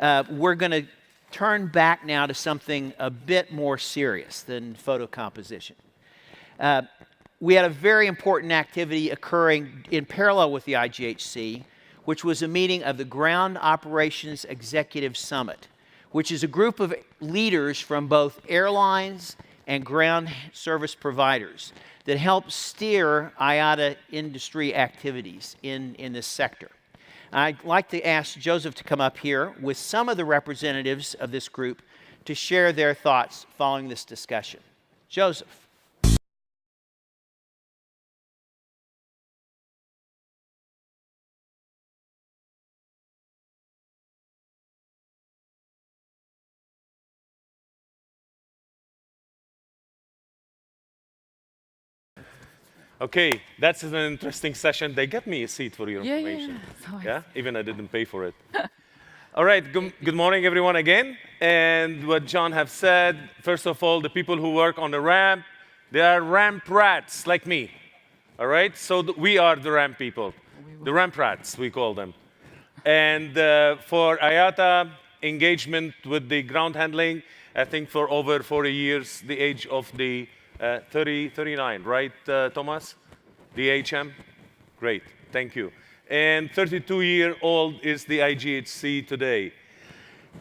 we're going to turn back now to something a bit more serious than photo composition. We had a very important activity occurring in parallel with the IGHC, which was a meeting of the Ground Operations Executive Summit, which is a group of leaders from both airlines and ground service providers that help steer IATA industry activities in this sector. I'd like to ask Joseph to come up here with some of the representatives of this group to share their thoughts following this discussion. Joseph. Okay, that's an interesting session. They get me a seat for your information. Yeah? Even I didn't pay for it. All right, good morning, everyone, again. And what John have said, first of all, the people who work on the ramp, they are ramp rats like me. All right, so we are the ramp people, the ramp rats, we call them. And for IATA engagement with the ground handling, I think for over 40 years, the age of the 39, right, Thomas? The HM? Great, thank you. And 32-year-old is the IGHC today.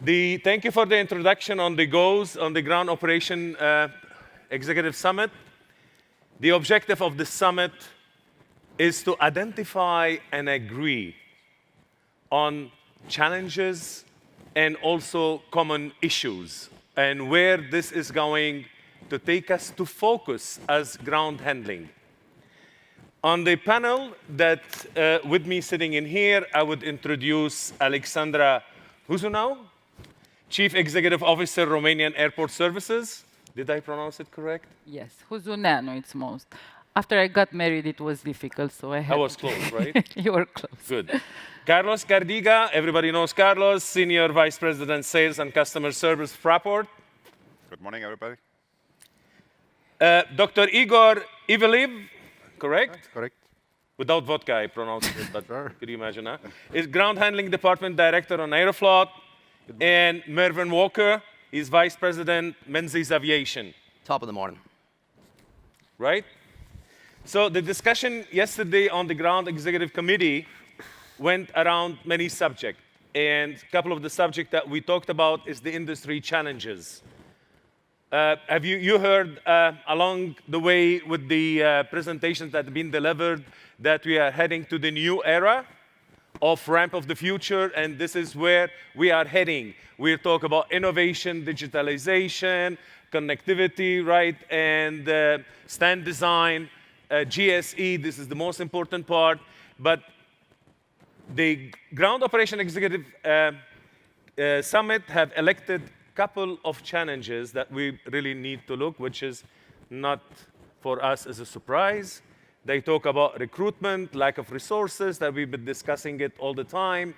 Thank you for the introduction on the goals on the Ground Operation Executive Summit. The objective of the summit is to identify and agree on challenges and also common issues and where this is going to take us to focus as ground handling. On the panel that with me sitting in here, I would introduce Alexandra Huzunau, Chief Executive Officer, Romanian Airport Services. Did I pronounce it correct? Yes, Huzuneanu it's most. After I got married, it was difficult, so I had I was close, right? You were close. Good. Carlos Gardiga, everybody knows Carlos, Senior Vice President, Sales and Customer Service, Fraport. Good morning, everybody. Dr. Igor Ivelev, correct? Correct. Without vodka, I pronounced it, but Sure. could you imagine that? Is Ground Handling Department Director on Aeroflot. And Mervyn Walker is Vice President, Menzies Aviation. Top of the morning. Right? So the discussion yesterday on the Ground Executive Committee went around many subjects. And a couple of the subjects that we talked about is the industry challenges. Have you heard along the way with the presentations that have been delivered that we are heading to the new era of ramp of the future, and this is where we are heading. We'll talk about innovation, digitalization, connectivity, right, and stand design, GSE, this is the most important part, but the Ground Operation Executive Summit have elected couple of challenges that we really need to look, which is not for us as a surprise. They talk about recruitment, lack of resources, that we've been discussing it all the time.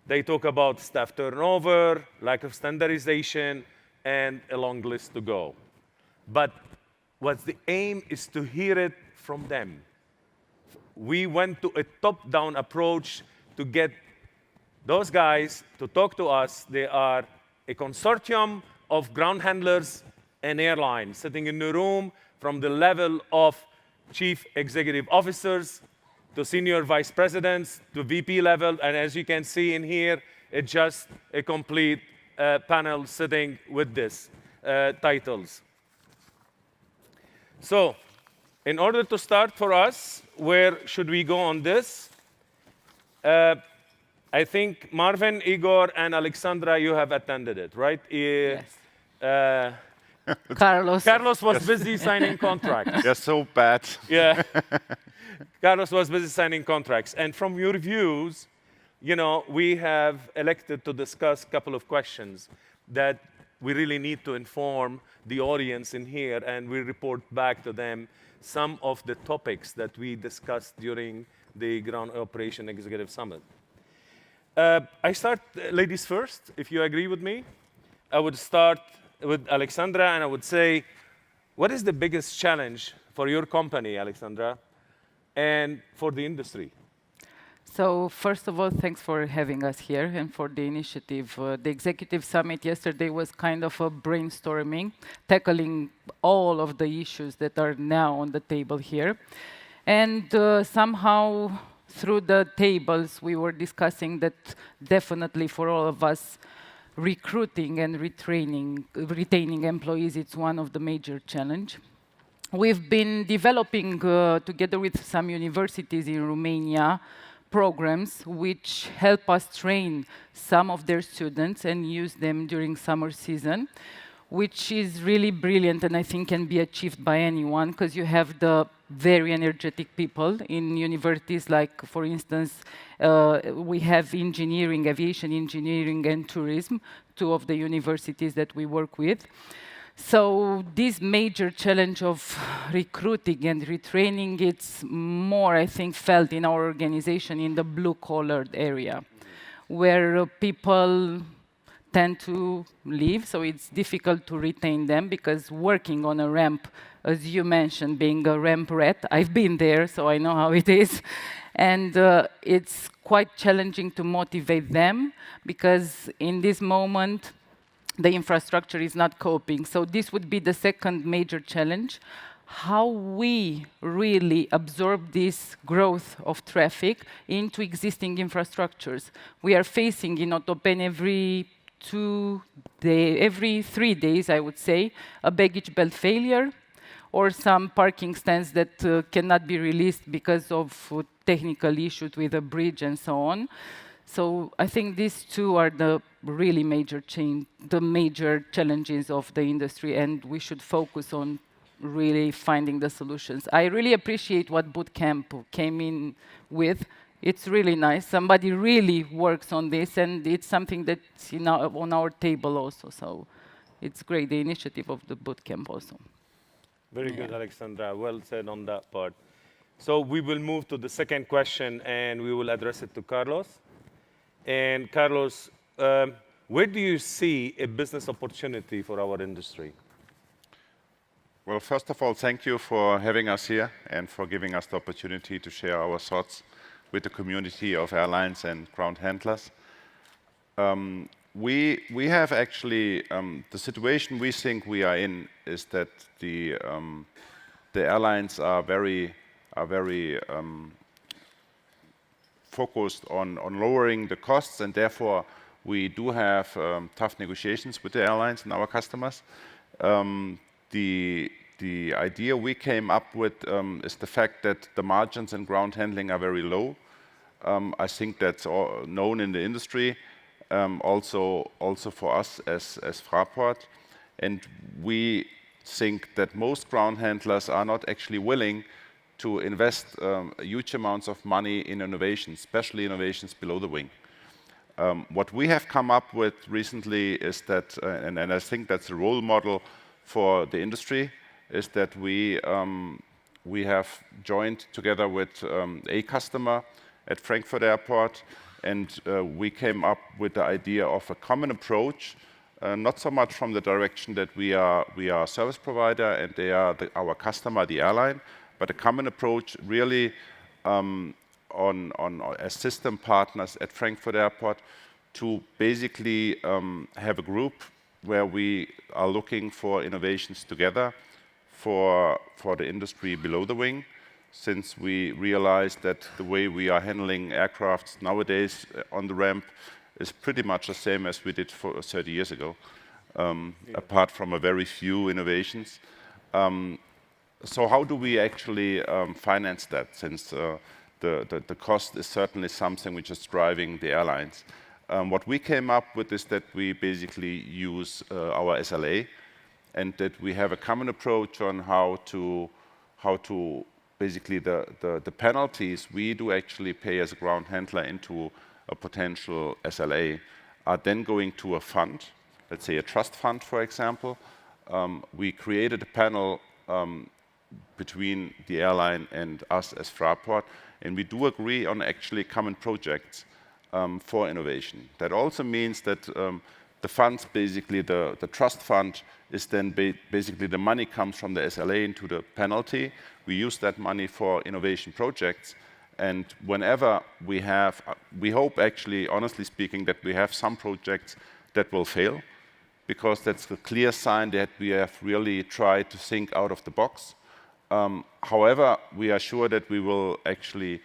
They talk about staff turnover, lack of standardization, and a long list to go. But what's the aim is to hear it from them. We went to a top-down approach to get those guys to talk to us. They are a consortium of ground handlers and airlines sitting in the room from the level of chief executive officers to senior vice presidents to VP level. And as you can see in here, it's just a complete panel sitting with these titles. So in order to start for us, where should we go on this? I think Marvin, Igor, and Alexandra, you have attended it, right? Yes. Carlos was busy signing contracts. You're so bad. Yeah. Carlos was busy signing contracts. And from your views, you know, we have elected to discuss a couple of questions that we really need to inform the audience in here, and we report back to them some of the topics that we discussed during the Ground Operation Executive Summit. I start, ladies first, if you agree with me. I would start with Alexandra, and I would say, what is the biggest challenge for your company, Alexandra, and for the industry? So first of all, thanks for having us here and for the initiative. The executive summit yesterday was kind of a brainstorming, tackling all of the issues that are now on the table here. And somehow through the tables, we were discussing that definitely for all of us, recruiting and retaining employees, it's one of the major challenge. We've been developing, together with some universities in Romania, programs which help us train some of their students and use them during summer season, which is really brilliant and I think can be achieved by anyone because you have the very energetic people in universities, like, for instance, we have engineering, aviation engineering and tourism, two of the universities that we work with. So this major challenge of recruiting and retraining, it's more, I think, felt in our organization in the blue-collar area, where people tend to leave, so it's difficult to retain them because working on a ramp, as you mentioned, being a ramp rat, I've been there, so I know how it is. And it's quite challenging to motivate them because in this moment, the infrastructure is not coping. So this would be the second major challenge, how we really absorb this growth of traffic into existing infrastructures. We are facing in Otopeni every 3 days, I would say, a baggage belt failure or some parking stands that cannot be released because of technical issues with the bridge and so on. So I think these two are the really major challenges of the industry, and we should focus on really finding the solutions. I really appreciate what Bootcamp came in with. It's really nice. Somebody really works on this, and it's something that's on our table also. So it's great, the initiative of the Bootcamp also. Very good, Alexandra. Well said on that part. So we will move to the second question, and we will address it to Carlos. And Carlos, where do you see a business opportunity for our industry? Well, first of all, thank you for having us here and for giving us the opportunity to share our thoughts with the community of airlines and ground handlers. We have actually, the situation we think we are in is that the airlines are very focused on lowering the costs, and therefore we do have tough negotiations with the airlines and our customers. The idea we came up with is the fact that the margins in ground handling are very low. I think that's all known in the industry, also for us as Fraport. And we think that most ground handlers are not actually willing to invest huge amounts of money in innovations, especially innovations below the wing. What we have come up with recently is that, and I think that's a role model for the industry, is that we have joined together with a customer at Frankfurt Airport, and we came up with the idea of a common approach, not so much from the direction that we are a service provider and they are our customer, the airline, but a common approach really as system partners at Frankfurt Airport to basically have a group where we are looking for innovations together for the industry below the wing, since we realized that the way we are handling aircrafts nowadays on the ramp is pretty much the same as we did 30 years ago, apart from a very few innovations. So how do we actually finance that, since the cost is certainly something which is driving the airlines? What we came up with is that we basically use our SLA, and that we have a common approach on how to basically the penalties we do actually pay as a ground handler into a potential SLA are then going to a fund, let's say a trust fund, for example. We created a panel between the airline and us as Fraport, and we do agree on actually common projects for innovation. That also means that the funds, basically the trust fund, is then basically the money comes from the SLA into the penalty. We use that money for innovation projects, And whenever we hope actually, honestly speaking, that we have some projects that will fail, because that's a clear sign that we have really tried to think out of the box. However, we are sure that we will actually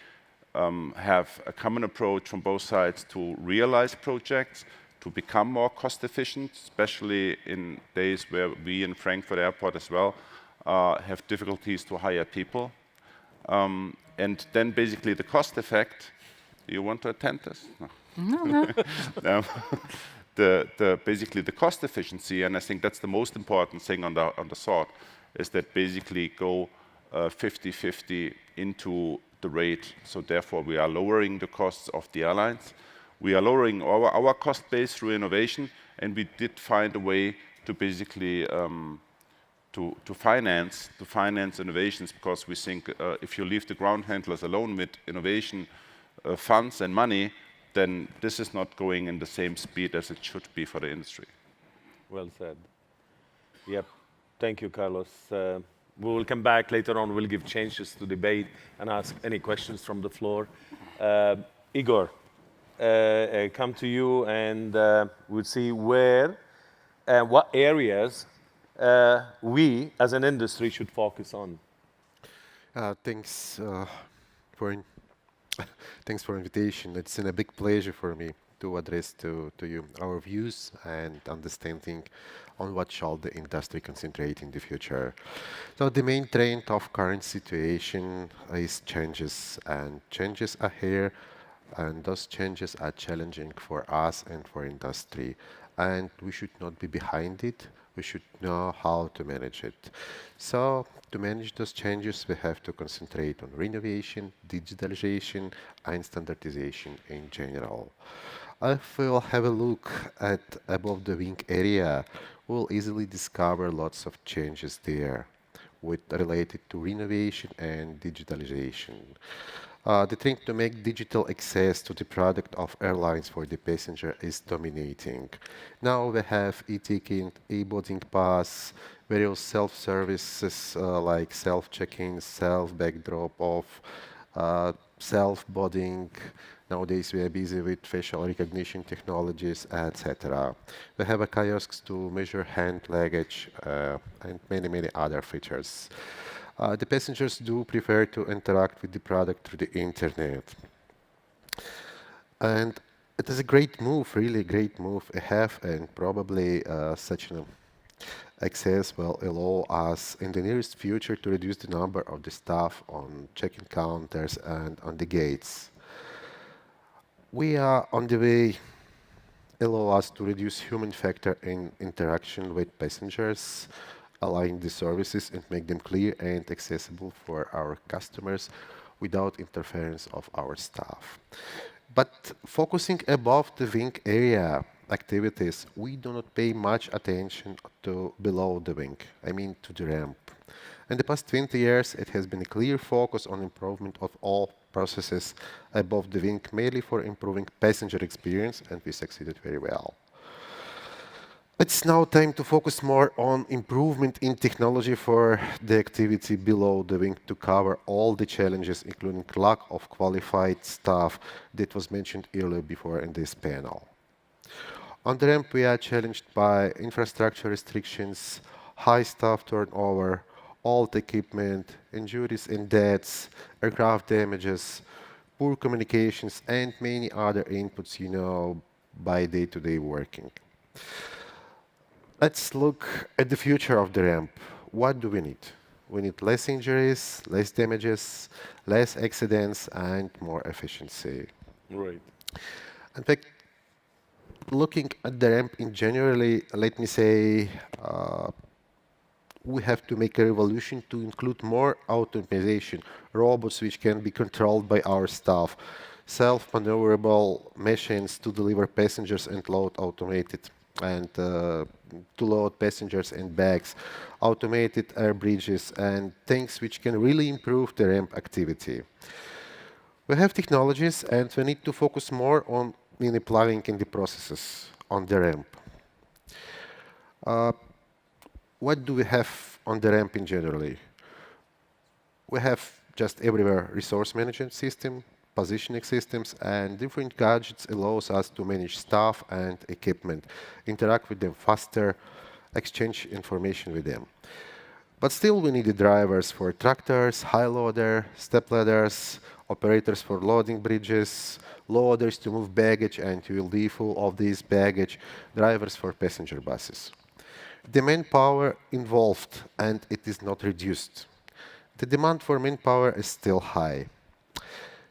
have a common approach from both sides to realize projects, to become more cost efficient, especially in days where we in Frankfurt Airport as well have difficulties to hire people. And then basically the cost effect, you want to attend this? No. Um, basically the cost efficiency, and I think that's the most important thing on the thought, is that basically go 50-50 into the rate. So therefore we are lowering the costs of the airlines. We are lowering our cost base through innovation, and we did find a way to basically to finance innovations, because we think if you leave the ground handlers alone with innovation funds and money, then this is not going in the same speed as it should be for the industry. Well said. Yep. Thank you, Carlos. We will come back later on. We'll give chances to debate and ask any questions from the floor. Igor, come to you, and we'll see where, what areas we as an industry should focus on. Thanks thanks for invitation. It's a big pleasure for me to address to you our views and understanding on what shall the industry concentrate in the future. So the main trend of current situation is changes, and changes are here, and those changes are challenging for us and for industry, and we should not be behind it. We should know how to manage it. So to manage those changes, we have to concentrate on renovation, digitalization, and standardization in general. If we'll have a look at above the wing area, we'll easily discover lots of changes there related to renovation and digitalization. The trend to make digital access to the product of airlines for the passenger is dominating. Now we have e-ticket, e-boarding pass, various self-services like self-check-in, self-bag drop-off, self-boarding. Nowadays we are busy with facial recognition technologies, etc. We have kiosks to measure hand luggage and many other features. The passengers do prefer to interact with the product through the internet. And it is a great move, really great move we have, and probably such an access will allow us in the nearest future to reduce the number of the staff on check-in counters and on the gates. We are on the way allow us to reduce human factor in interaction with passengers, align the services and make them clear and accessible for our customers without interference of our staff. But focusing above the wing area activities, we do not pay much attention to below the wing, I mean to the ramp. In the past 20 years, it has been a clear focus on improvement of all processes above the wing, mainly for improving passenger experience, and we succeeded very well. It's now time to focus more on improvement in technology for the activity below the wing to cover all the challenges, including lack of qualified staff that was mentioned earlier before in this panel. On the ramp, we are challenged by infrastructure restrictions, high staff turnover, old equipment, injuries and deaths, aircraft damages, poor communications, and many other inputs, by day-to-day working. Let's look at the future of the ramp. What do we need? We need less injuries, less damages, less accidents, and more efficiency. Right. In fact, looking at the ramp in generally, let me say, we have to make a revolution to include more automation, robots which can be controlled by our staff, self-maneuverable machines to deliver passengers and load automated, and to load passengers and bags, automated air bridges, and things which can really improve the ramp activity. We have technologies, and we need to focus more on applying in the processes on the ramp. What do we have on the ramp in generally? We have just everywhere resource management system, positioning systems, and different gadgets allows us to manage staff and equipment, interact with them faster, exchange information with them. But still, we needed drivers for tractors, high loader, step ladders, operators for loading bridges, loaders to move baggage and to relieve of these baggage, drivers for passenger buses. The manpower involved, and it is not reduced. The demand for manpower is still high.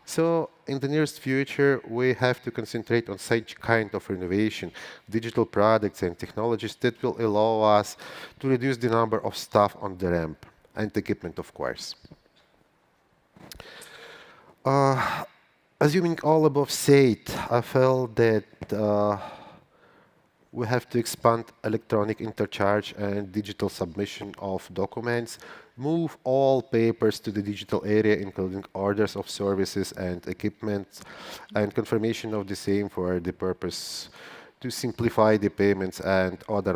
So in the nearest future, we have to concentrate on such kind of innovation, digital products and technologies that will allow us to reduce the number of staff on the ramp and equipment, of course. Assuming all above said, I felt that we have to expand electronic interchange and digital submission of documents, move all papers to the digital area, including orders of services and equipment, and confirmation of the same for the purpose to simplify the payments and other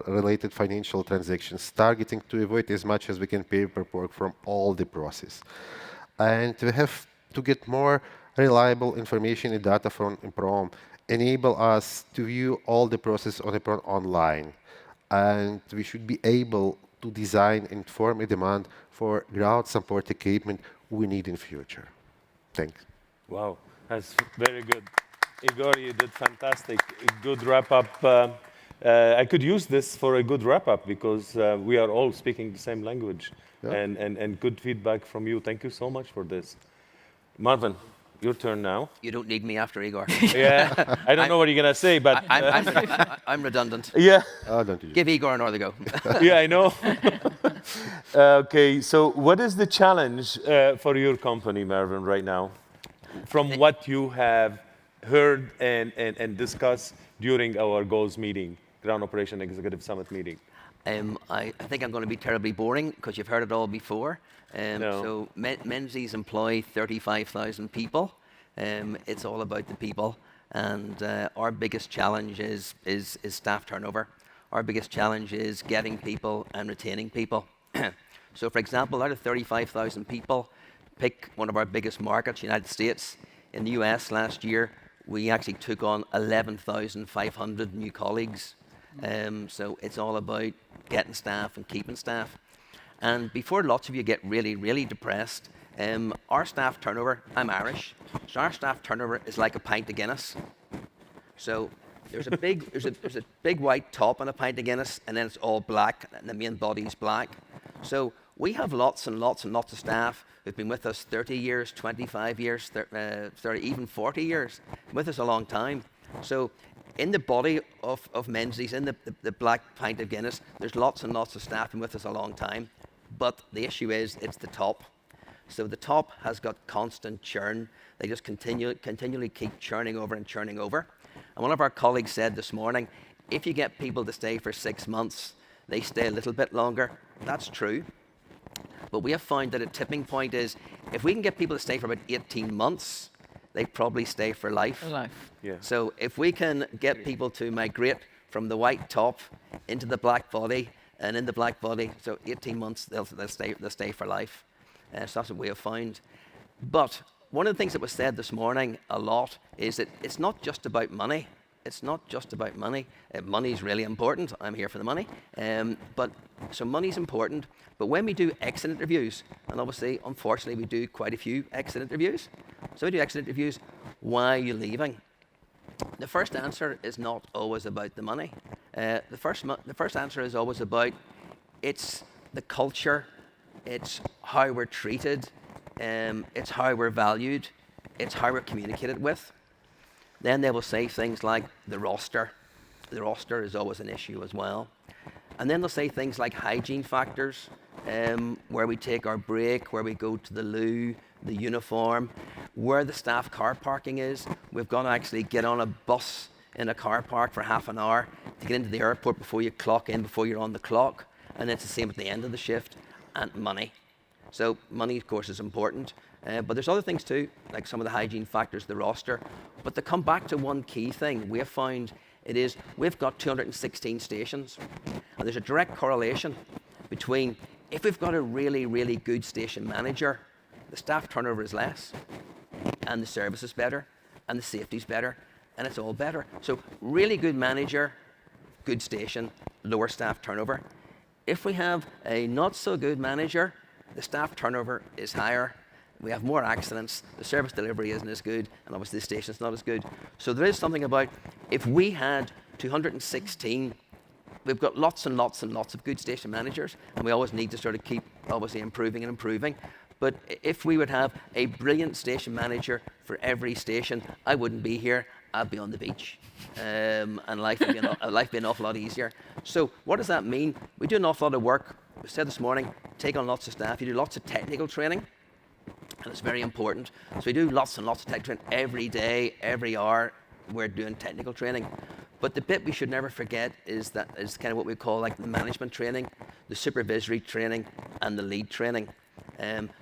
related financial transactions, targeting to avoid as much as we can paperwork from all the process. And we have to get more reliable information and data from EPROM, enable us to view all the process on EPROM online. And we should be able to design and form a demand for ground support equipment we need in future. Thanks. Wow, that's very good. Igor, you did fantastic. A good wrap-up. I could use this for a good wrap-up because we are all speaking the same language. Yeah. And good feedback from you. Thank you so much for this. Marvin, your turn now. You don't need me after Igor. Yeah, I don't know what you're going to say, but... I'm redundant. yeah. Don't you? Give Igor another go. Yeah, I know. Okay, so what is the challenge for your company, Marvin, right now? From what you have heard and discussed during our goals meeting, Ground Operation Executive Summit meeting? I think I'm going to be terribly boring because you've heard it all before. No. So Menzies employ 35,000 people. It's all about the people. And our biggest challenge is staff turnover. Our biggest challenge is getting people and retaining people. So for example, out of 35,000 people, pick one of our biggest markets, United States. In the US last year, we actually took on 11,500 new colleagues. So it's all about getting staff and keeping staff. And before lots of you get really, really depressed, our staff turnover, I'm Irish, so our staff turnover is like a pint of Guinness. So there's a big white top on a pint of Guinness, and then it's all black, and the main body's black. So we have lots and lots and lots of staff who've been with us 30 years, 25 years, 30, even 40 years, with us a long time. So in the body of Menzies, in the black pint of Guinness, there's lots and lots of staff been with us a long time. But the issue is, it's the top. So the top has got constant churn. They just continually keep churning over and churning over. And one of our colleagues said this morning, if you get people to stay for 6 months, they stay a little bit longer. That's true. But we have found that a tipping point is, if we can get people to stay for about 18 months, they probably stay for life. Yeah. So if we can get people to migrate from the white top into the black body, and in the black body, so 18 months, they'll stay for life. So that's what we have found. But one of the things that was said this morning a lot is that it's not just about money. It's not just about money. Money is really important. I'm here for the money. So money's important. But when we do exit interviews, and obviously, unfortunately, we do quite a few exit interviews. So we do exit interviews. Why are you leaving? The first answer is not always about the money. The first answer is always about it's the culture, it's how we're treated, it's how we're valued, it's how we're communicated with. Then they will say things like the roster. The roster is always an issue as well. And then they'll say things like hygiene factors, where we take our break, where we go to the loo, the uniform, where the staff car parking is. We've got to actually get on a bus in a car park for half an hour to get into the airport before you clock in, before you're on the clock. And it's the same at the end of the shift. And money. So money, of course, is important. But there's other things too, like some of the hygiene factors, the roster. But to come back to one key thing, we have found it is we've got 216 stations. And there's a direct correlation between If we've got a really, really good station manager, the staff turnover is less, and the service is better, and the safety is better, and it's all better. So really good manager, good station, lower staff turnover. If we have a not so good manager, the staff turnover is higher, we have more accidents, the service delivery isn't as good, and obviously the station's not as good. So there is something about, if we had 216, we've got lots and lots and lots of good station managers, and we always need to sort of keep obviously improving and improving. But if we would have a brilliant station manager for every station, I wouldn't be here, I'd be on the beach. And life would be an awful lot easier. So what does that mean? We do an awful lot of work. We said this morning, take on lots of staff. You do lots of technical training, and it's very important. So we do lots and lots of technical training every day, every hour. We're doing technical training. But the bit we should never forget is kind of what we call like the management training, the supervisory training, and the lead training.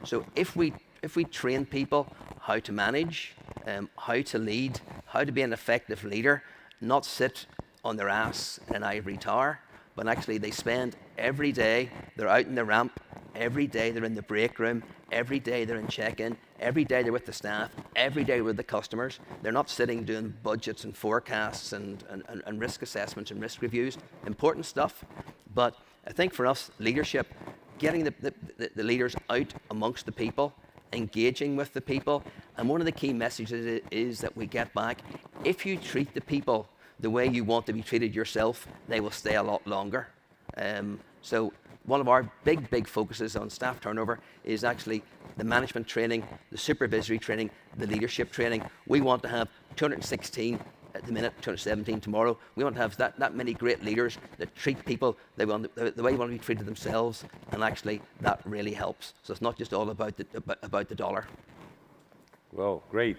So if we train people how to manage, how to lead, how to be an effective leader, not sit on their ass in an ivory tower, but actually they spend every day, they're out in the ramp, every day they're in the break room, every day they're in check-in, every day they're with the staff, every day with the customers. They're not sitting doing budgets and forecasts and risk assessments and risk reviews. Important stuff, but I think for us, leadership, getting the leaders out amongst the people, engaging with the people, and one of the key messages is that we get back, if you treat the people the way you want to be treated yourself, they will stay a lot longer. So one of our big focuses on staff turnover is actually the management training, the supervisory training, the leadership training. We want to have 216 at the minute, 217 tomorrow. We want to have that many great leaders that treat people the way they want to be treated themselves, and actually that really helps. So it's not just all about the dollar. Well, great.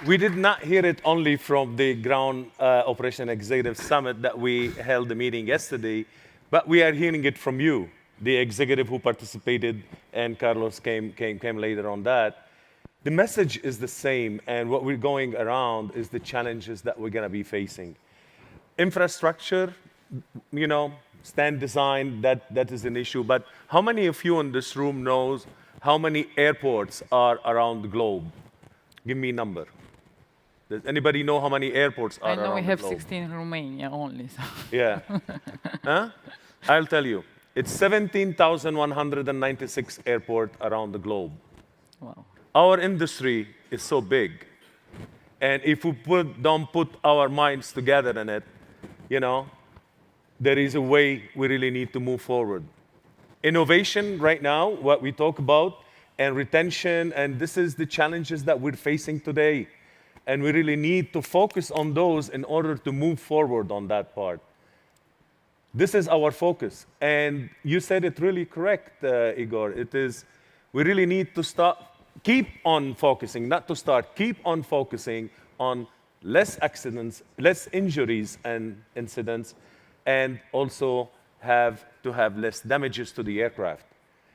We did not hear it only from the Ground Operation Executive Summit that we held the meeting yesterday, but we are hearing it from you, the executive who participated, and Carlos came later on that. The message is the same, and what we're going around is the challenges that we're going to be facing. Infrastructure, stand design, that is an issue, but how many of you in this room knows how many airports are around the globe? Give me a number. Does anybody know how many airports are around the globe? I know we have 16 in Romania only. So. Yeah. Huh? I'll tell you. It's 17,196 airports around the globe. Wow. Our industry is so big. And if we don't put our minds together in it, there is a way we really need to move forward. Innovation right now, what we talk about, and retention, and this is the challenges that we're facing today. And we really need to focus on those in order to move forward on that part. This is our focus. And you said it really correct, Igor. It is, we really need to keep on focusing on less accidents, less injuries and incidents, and also have less damages to the aircraft.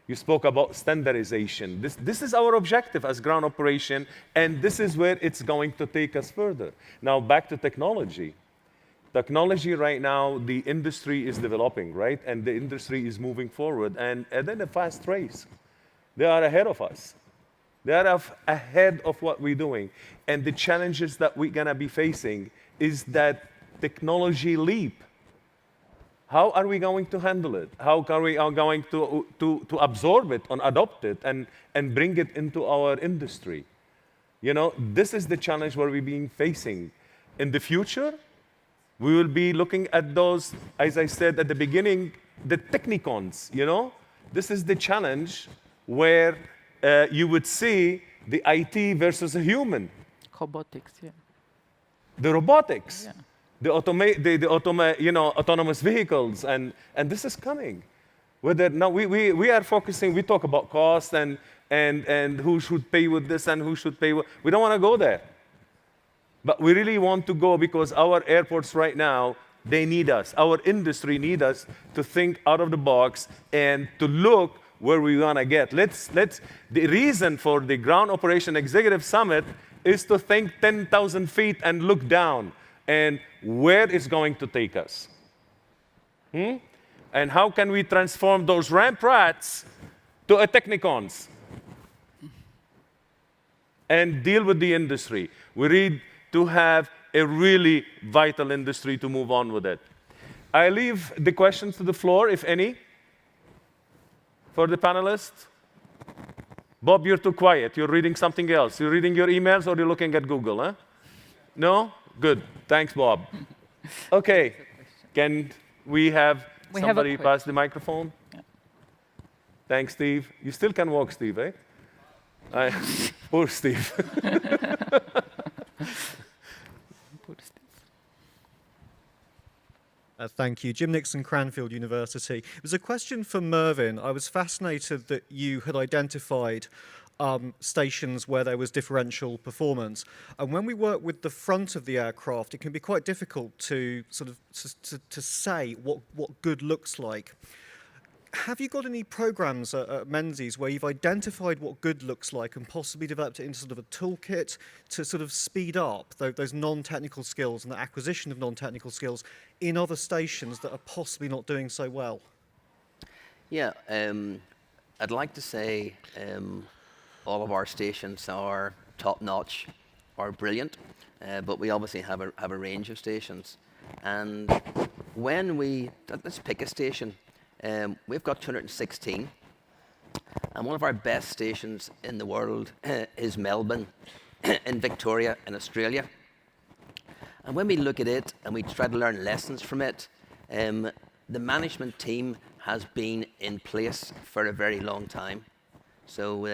You spoke about standardization. This is our objective as ground operation, and this is where it's going to take us further. Now, back to technology. Technology right now, the industry is developing, right? And the industry is moving forward, and then a fast race. They are ahead of us. They are ahead of what we're doing. And the challenges that we're gonna be facing is that technology leap. How are we going to handle it? How are we going to absorb it and adopt it and bring it into our industry? This is the challenge where we're being facing. In the future, we will be looking at those, as I said at the beginning, the technicons, This is the challenge where you would see the IT versus a human. Robotics, yeah. The robotics. Yeah. Autonomous vehicles, and this is coming. Now we are focusing. We talk about cost and who should pay with this and who should pay. We don't want to go there, but we really want to go because our airports right now, they need us. Our industry need us to think out of the box and to look where we want to get. The reason for the Ground Operation Executive Summit is to think 10,000 feet and look down. And where it's going to take us. And how can we transform those ramp rats to a technicons and deal with the industry? We need to have a really vital industry to move on with it. I leave the questions to the floor, if any, for the panelists. Bob, you're too quiet. You're reading something else. You're reading your emails or you're looking at Google, huh? No? Good. Thanks, Bob. Okay. Can we have somebody pass the microphone? Yeah. Thanks, Steve. You still can walk, Steve, eh? Poor Steve. Thank you. Jim Nixon, Cranfield University. It was a question for Mervyn. I was fascinated that you had identified stations where there was differential performance. And when we work with the front of the aircraft, it can be quite difficult to sort of to say what good looks like. Have you got any programs at Menzies where you've identified what good looks like and possibly developed it into sort of a toolkit to sort of speed up those non-technical skills and the acquisition of non-technical skills in other stations that are possibly not doing so well? Yeah, I'd like to say all of our stations are top-notch or brilliant, but we obviously have a range of stations. And when let's pick a station. We've got 216, and one of our best stations in the world is Melbourne in Victoria in Australia. And when we look at it and we try to learn lessons from it, the management team has been in place for a very long time. So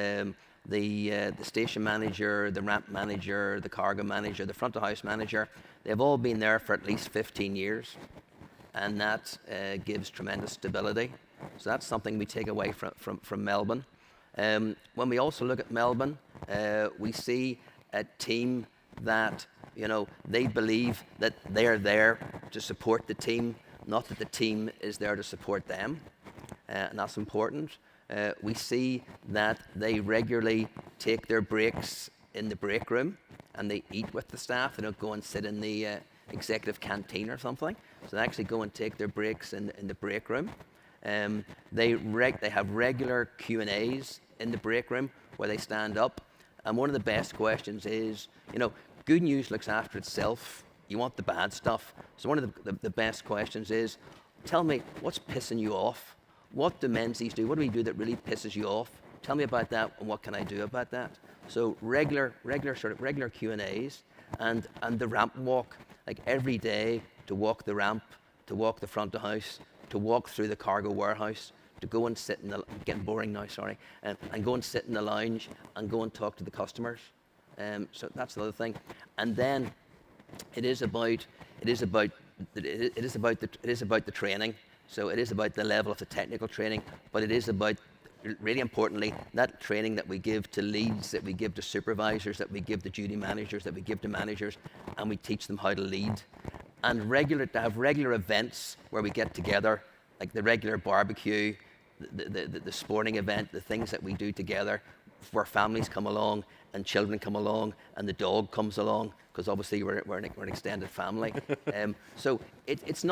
the station manager, the ramp manager, the cargo manager, the front of house manager, they've all been there for at least 15 years. And that gives tremendous stability. So that's something we take away from Melbourne. When we also look at Melbourne, we see a team that, they believe that they're there to support the team, not that the team is there to support them. And that's important. We see that they regularly take their breaks in the break room and they eat with the staff. They don't go and sit in the executive canteen or something. So they actually go and take their breaks in the break room. They have regular Q&As in the break room where they stand up. And one of the best questions is, good news looks after itself. You want the bad stuff. So one of the best questions is, tell me, what's pissing you off? What do Menzies do? What do we do that really pisses you off? Tell me about that, and what can I do about that? So regular Q&As, and the ramp walk, like every day, to walk the ramp, to walk the front of house, to walk through the cargo warehouse, to go and sit in the, getting boring now, sorry, and go and sit in the lounge and go and talk to the customers. So that's the other thing. And then it is about the training. So it is about the level of the technical training, but it is about, really importantly, that training that we give to leads, that we give to supervisors, that we give to duty managers, that we give to managers, and we teach them how to lead. And to have regular events where we get together, like the regular barbecue, the sporting event, the things that we do together, where families come along and children come along and the dog comes along, because obviously we're an extended family. So it's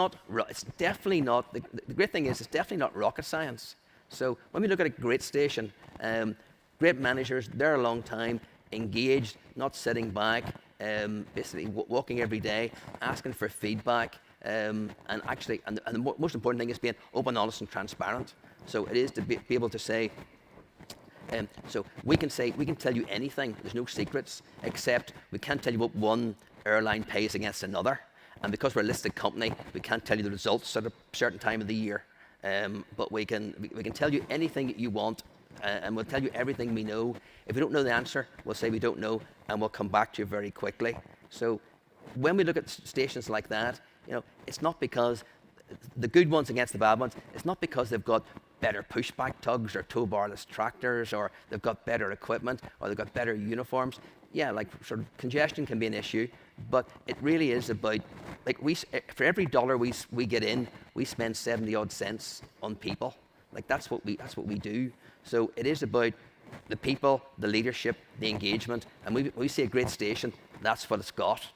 definitely not, the great thing is it's definitely not rocket science. So when we look at a great station, great managers, they're a long time, engaged, not sitting back, basically walking every day, asking for feedback, and the most important thing is being open, honest, and transparent. So it is to be able to say, so we can tell you anything. There's no secrets, except we can't tell you what one airline pays against another. And because we're a listed company, we can't tell you the results at a certain time of the year. But we can tell you anything that you want, and we'll tell you everything we know. If we don't know the answer, we'll say we don't know, and we'll come back to you very quickly. So when we look at stations like that, it's not because the good ones against the bad ones, it's not because they've got better pushback tugs or tow barless tractors, or they've got better equipment, or they've got better uniforms. Yeah, like sort of congestion can be an issue, but it really is about, like, for every dollar we get in, we spend 70 odd cents on people. Like that's what we do. So it is about the people, the leadership, the engagement, and we see a great station. That's what it's got.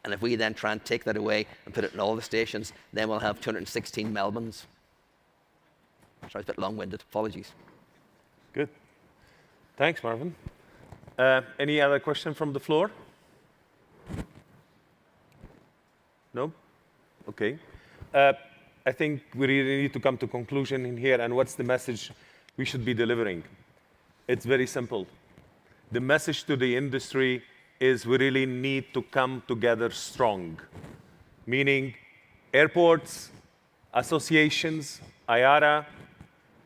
And if we then try and take that away and put it in all the stations, then we'll have 216 Melbournes. Sorry, it's a bit long-winded. Apologies. Good. Thanks, Marvin. Any other question from the floor? No? Okay. I think we really need to come to conclusion in here, and what's the message we should be delivering? It's very simple. The message to the industry is we really need to come together strong, meaning airports, associations, IATA,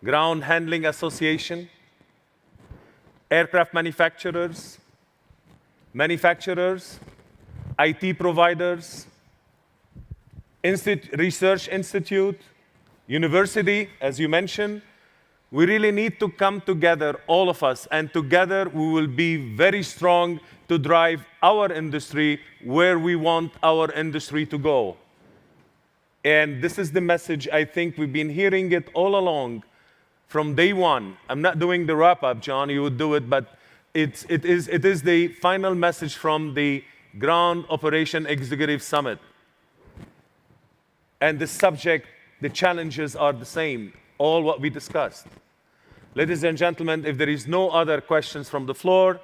Ground Handling Association, aircraft manufacturers, IT providers, research institute, university, as you mentioned. We really need to come together, all of us, and together we will be very strong to drive our industry where we want our industry to go. And this is the message I think we've been hearing it all along from day one. I'm not doing the wrap-up, John, you would do it, but it is the final message from the Ground Operation Executive Summit. And the subject, the challenges are the same, all what we discussed. Ladies and gentlemen, if there is no other questions from the floor,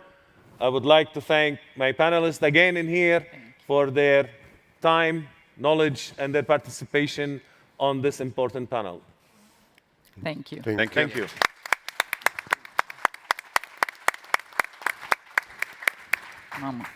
I would like to thank my panelists again in here for their time, knowledge, and their participation on this important panel. Thank you. Thank you. Mama.